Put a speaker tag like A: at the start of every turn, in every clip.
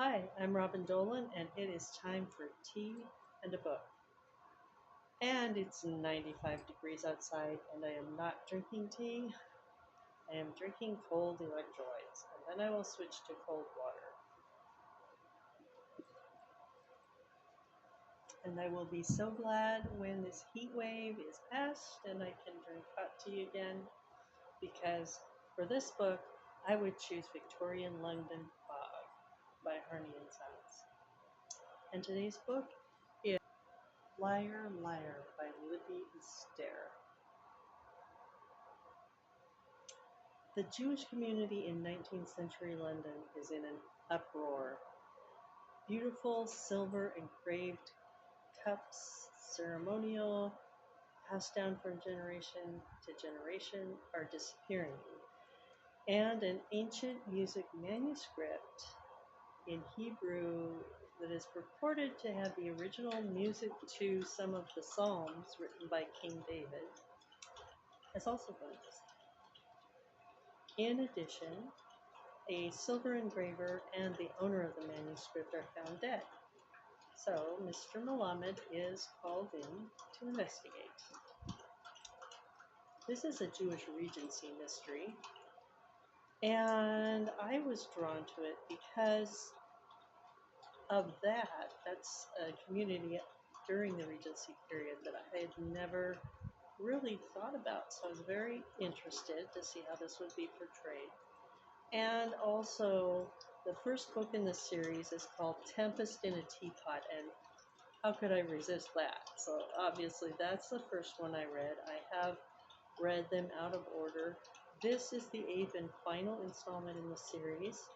A: Hi, I'm Robin Dolan, and it is time for tea and a book. And it's 95 degrees outside, and I am not drinking tea. I am drinking cold electrolytes, and then I will switch to cold water. And I will be so glad when this heat wave is past and I can drink hot tea again, because for this book, I would choose Victorian London Fog by Harney and Sons. And today's book is Lyre, Lyre by Libi Astaire. The Jewish community in 19th century London is in an uproar. Beautiful silver engraved cups, ceremonial, passed down from generation to generation, are disappearing. And an ancient music manuscript in Hebrew that is purported to have the original music to some of the Psalms written by King David has also gone missing. In addition, a silver engraver and the owner of the manuscript are found dead. So Mr. Malamed is called in to investigate. This is a Jewish Regency mystery, and I was drawn to it because of that. That's a community during the Regency period that I had never really thought about. So I was very interested to see how this would be portrayed. And also, the first book in the series is called Tempest in a Teapot, and how could I resist that? So obviously that's the first one I read. I have read them out of order. This is the 8th and final installment in the series,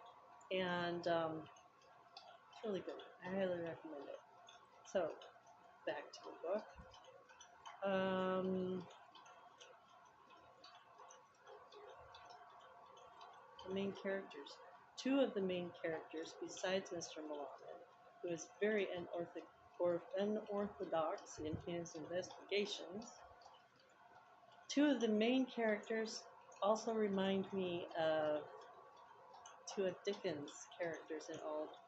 A: and it's really good. I highly recommend it. So, back to the book. The main characters. Two of the main characters, besides Mr. Malamed, who is very unorthodox in his investigations, two of the main characters also remind me of two of Dickens' characters in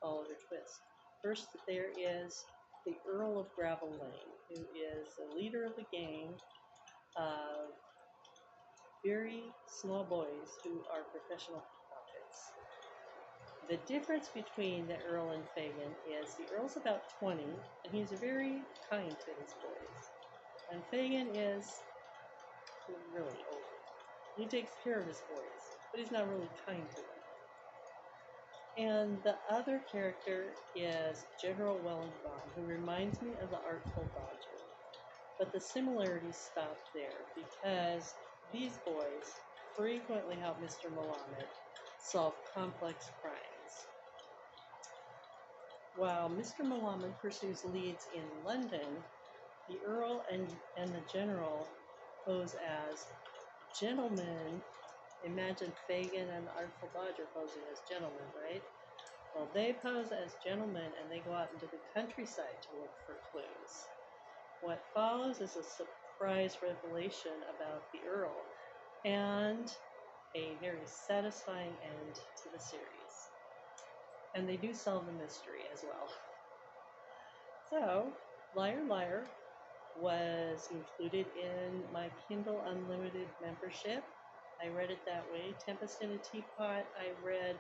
A: Oliver Twist. First, there is the Earl of Gravel Lane, who is the leader of a gang of very small boys who are professional pickpockets. The difference between the Earl and Fagin is the Earl's about 20, and he's very kind to his boys. And Fagin is really old. He takes care of his boys, but he's not really kind to them. And the other character is General Wellington, who reminds me of the Artful Dodger. But the similarities stop there, because these boys frequently help Mr. Malamed solve complex crimes. While Mr. Malamed pursues leads in London, the Earl and the General pose as gentlemen. Imagine Fagin and the Artful Dodger posing as gentlemen, right? Well, they pose as gentlemen and they go out into the countryside to look for clues. What follows is a surprise revelation about the Earl and a very satisfying end to the series. And they do solve the mystery as well. So, Lyre, Lyre was included in my Kindle Unlimited membership. I read it that way. Tempest in a Teapot, I read,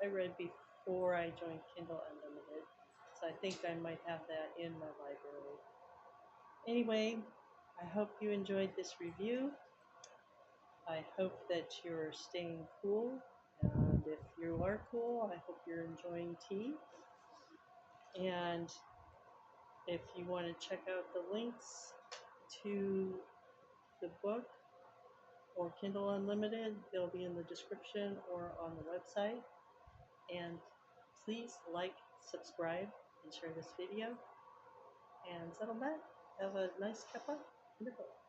A: I read before I joined Kindle Unlimited. So I think I might have that in my library. Anyway, I hope you enjoyed this review. I hope that you're staying cool. And if you are cool, I hope you're enjoying tea. And if you want to check out the links to the book or Kindle Unlimited, they'll be in the description or on the website. And please like, subscribe, and share this video. And settle back. Have a nice cuppa and a book.